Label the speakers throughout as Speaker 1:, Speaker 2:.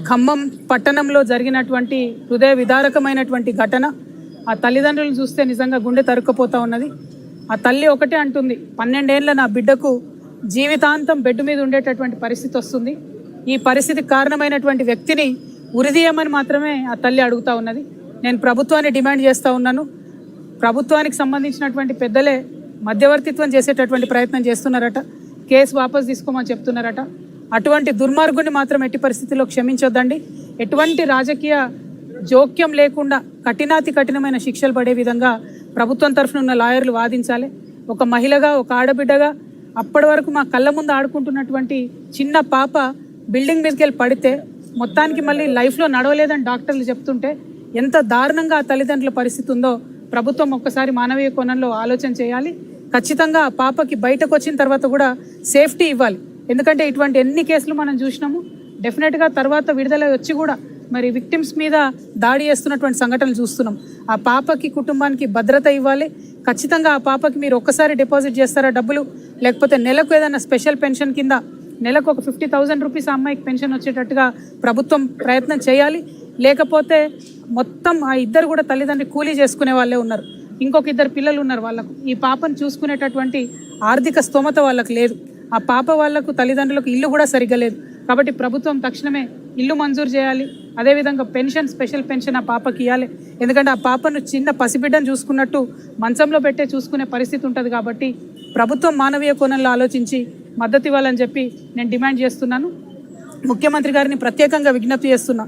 Speaker 1: ఖమ్మం పట్టణంలో జరిగినటువంటి హృదయ విదారకమైనటువంటి ఘటన. ఆ తల్లిదండ్రులను చూస్తే నిజంగా గుండె తరుక్కుపోతూ ఉన్నది. ఆ తల్లి ఒకటే అంటుంది, 12 ఏళ్ల నా బిడ్డకు జీవితాంతం బెడ్ మీద ఉండేటటువంటి పరిస్థితి వస్తుంది. ఈ పరిస్థితికి కారణమైనటువంటి వ్యక్తిని ఉరిదీయమని మాత్రమే ఆ తల్లి అడుగుతూ ఉన్నది. నేను ప్రభుత్వాన్ని డిమాండ్ చేస్తూ ఉన్నాను. ప్రభుత్వానికి సంబంధించినటువంటి పెద్దలే మధ్యవర్తిత్వం చేసేటటువంటి ప్రయత్నం చేస్తున్నారట. కేసు వాపసు తీసుకోమని చెప్తున్నారట. అటువంటి దుర్మార్గుని మాత్రం ఎట్టి పరిస్థితుల్లో క్షమించొద్దండి. ఎటువంటి రాజకీయ జోక్యం లేకుండా కఠినాతి కఠినమైన శిక్షలు పడే విధంగా ప్రభుత్వం తరఫున ఉన్న లాయర్లు వాదించాలి. ఒక మహిళగా, ఒక ఆడబిడ్డగా అప్పటి వరకు మా కళ్ళ ముందు ఆడుకుంటున్నటువంటి చిన్న పాప బిల్డింగ్ మీదకి వెళ్ళి పడితే మొత్తానికి మళ్ళీ లైఫ్లో నడవలేదని డాక్టర్లు చెప్తుంటే ఎంత దారుణంగా ఆ తల్లిదండ్రుల పరిస్థితి ఉందో ప్రభుత్వం ఒక్కసారి మానవీయ కోణంలో ఆలోచన చేయాలి. ఖచ్చితంగా ఆ పాపకి బయటకు వచ్చిన తర్వాత కూడా సేఫ్టీ ఇవ్వాలి. ఎందుకంటే ఇటువంటి ఎన్ని కేసులు మనం చూసినాము. డెఫినెట్గా తర్వాత విడుదల వచ్చి కూడా మరి విక్టిమ్స్ మీద దాడి చేస్తున్నటువంటి సంఘటనలు చూస్తున్నాం. ఆ పాపకి, కుటుంబానికి భద్రత ఇవ్వాలి. ఖచ్చితంగా ఆ పాపకి మీరు ఒక్కసారి డిపాజిట్ చేస్తారా డబ్బులు, లేకపోతే నెలకు ఏదైనా స్పెషల్ పెన్షన్ కింద నెలకు ఒక 50,000 రూపీస్ ఆ అమ్మాయికి పెన్షన్ వచ్చేటట్టుగా ప్రభుత్వం ప్రయత్నం చేయాలి. లేకపోతే మొత్తం ఆ ఇద్దరు కూడా తల్లిదండ్రి కూలీ చేసుకునే వాళ్ళే ఉన్నారు. ఇంకొక 2 పిల్లలు ఉన్నారు. వాళ్ళకు ఈ పాపను చూసుకునేటటువంటి ఆర్థిక స్తోమత వాళ్ళకు లేదు. ఆ పాప వాళ్లకు తల్లిదండ్రులకు ఇల్లు కూడా సరిగ్గా లేదు. కాబట్టి ప్రభుత్వం తక్షణమే ఇల్లు మంజూరు చేయాలి. అదేవిధంగా పెన్షన్, స్పెషల్ పెన్షన్ ఆ పాపకి ఇవ్వాలి. ఎందుకంటే ఆ పాపను చిన్న పసిబిడ్డను చూసుకున్నట్టు మంచంలో పెట్టే చూసుకునే పరిస్థితి ఉంటుంది. కాబట్టి ప్రభుత్వం మానవీయ కోణంలో ఆలోచించి మద్దతు ఇవ్వాలని చెప్పి నేను డిమాండ్ చేస్తున్నాను. ముఖ్యమంత్రి గారిని ప్రత్యేకంగా విజ్ఞప్తి చేస్తున్నా.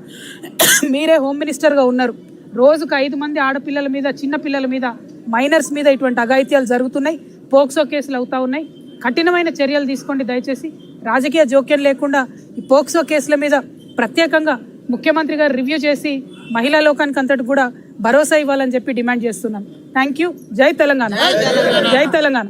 Speaker 1: మీరే హోమ్ మినిస్టర్గా ఉన్నారు. రోజుకు 5 మంది ఆడపిల్లల మీద, చిన్న పిల్లల మీద, మైనర్స్ మీద ఇటువంటి అఘాయిత్యాలు జరుగుతున్నాయి. పోక్సో కేసులు అవుతూ ఉన్నాయి. కఠినమైన చర్యలు తీసుకోండి దయచేసి. రాజకీయ జోక్యం లేకుండా ఈ పోక్సో కేసుల మీద ప్రత్యేకంగా ముఖ్యమంత్రి గారు రివ్యూ చేసి మహిళా లోకానికి అంతటి కూడా భరోసా ఇవ్వాలని చెప్పి డిమాండ్ చేస్తున్నాను. Thank you. జై తెలంగాణ. జై తెలంగాణ.